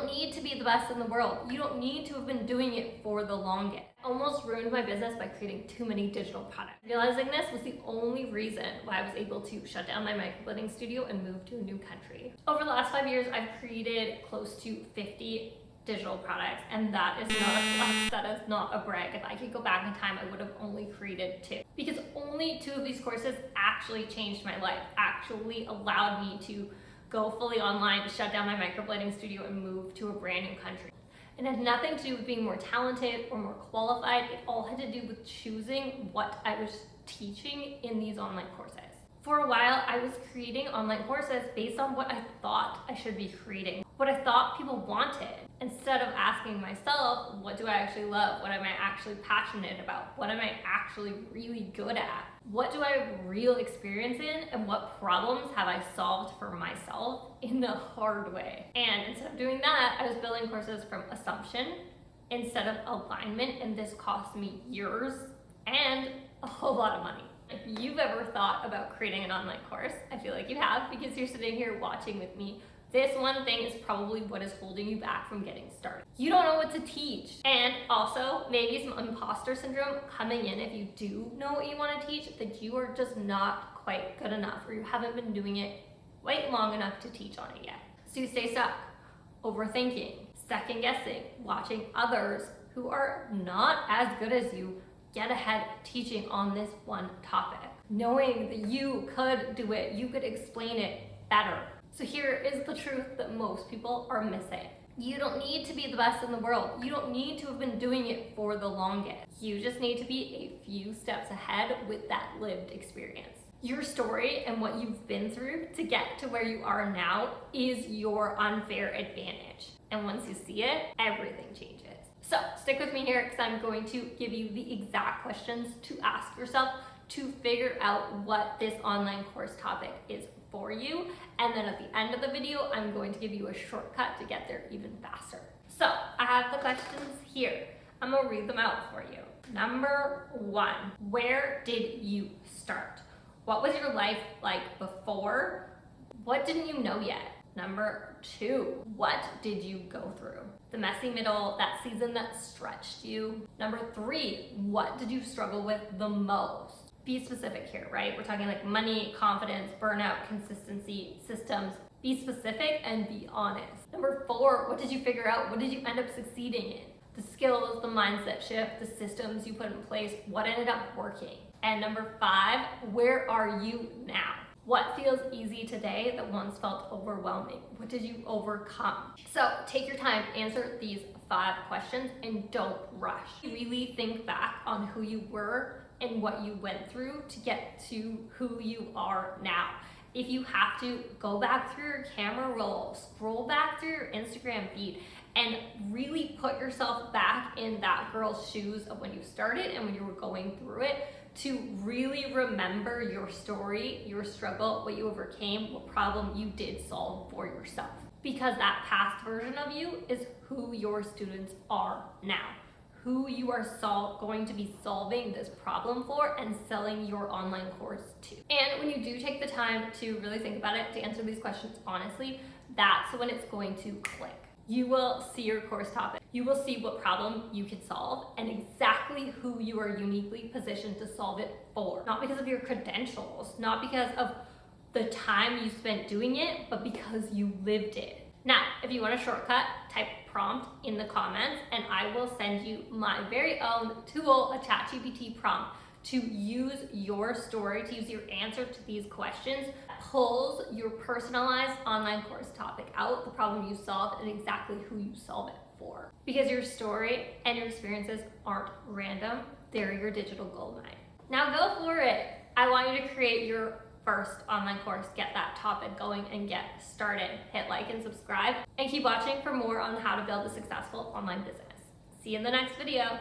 don't need to be the best in the world. You don't need to have been doing it for the longest. I almost ruined my business by creating too many digital products. Realizing this was the only reason why I was able to shut down my microblading studio and move to a new country. Over the last 5 years, I've created close to 50 digital products, and that is not a flex, that is not a brag. If I could go back in time, I would have only created 2, because only 2 of these courses actually changed my life, actually allowed me to go fully online, shut down my microblading studio, and move to a brand new country. It had nothing to do with being more talented or more qualified. It all had to do with choosing what I was teaching in these online courses. For a while, I was creating online courses based on what I thought I should be creating, what I thought people wanted, instead of asking myself, what do I actually love? What am I actually passionate about? What am I actually really good at? What do I have real experience in? And what problems have I solved for myself in the hard way? And instead of doing that, I was building courses from assumption instead of alignment, and this cost me years and a whole lot of money. If you've ever thought about creating an online course, I feel like you have, because you're sitting here watching with me. This one thing is probably what is holding you back from getting started. You don't know what to teach. And also maybe some imposter syndrome coming in if you do know what you want to teach, that you are just not quite good enough, or you haven't been doing it quite long enough to teach on it yet. So you stay stuck, overthinking, second guessing, watching others who are not as good as you get ahead teaching on this one topic, knowing that you could do it, you could explain it better. So here is the truth that most people are missing. You don't need to be the best in the world. You don't need to have been doing it for the longest. You just need to be a few steps ahead with that lived experience. Your story and what you've been through to get to where you are now is your unfair advantage. And once you see it, everything changes. So stick with me here, because I'm going to give you the exact questions to ask yourself to figure out what this online course topic is for you. And then at the end of the video, I'm going to give you a shortcut to get there even faster. So I have the questions here. I'm gonna read them out for you. Number 1, where did you start? What was your life like before? What didn't you know yet? Number 2, what did you go through? The messy middle, that season that stretched you. Number 3, what did you struggle with the most? Be specific here, right? We're talking like money, confidence, burnout, consistency, systems. Be specific and be honest. Number 4, what did you figure out? What did you end up succeeding in? The skills, the mindset shift, the systems you put in place, what ended up working? And number 5, where are you now? What feels easy today that once felt overwhelming? What did you overcome? So take your time, answer these 5 questions, and don't rush. Really think back on who you were and what you went through to get to who you are now. If you have to, go back through your camera roll, scroll back through your Instagram feed, and really put yourself back in that girl's shoes of when you started and when you were going through it, to really remember your story, your struggle, what you overcame, what problem you did solve for yourself. Because that past version of you is who your students are now, who you are going to be solving this problem for and selling your online course to. And when you do take the time to really think about it, to answer these questions honestly, that's when it's going to click. You will see your course topic. You will see what problem you can solve and exactly who you are uniquely positioned to solve it for. Not because of your credentials, not because of the time you spent doing it, but because you lived it. Now, if you want a shortcut, type prompt in the comments and I will send you my very own tool, a ChatGPT prompt, to use your story, to use your answer to these questions, pulls your personalized online course topic out, the problem you solved, and exactly who you solve it for. Because your story and your experiences aren't random, they're your digital gold mine. Now go for it. I want you to create your first online course, get that topic going and get started. Hit like and subscribe and keep watching for more on how to build a successful online business. See you in the next video.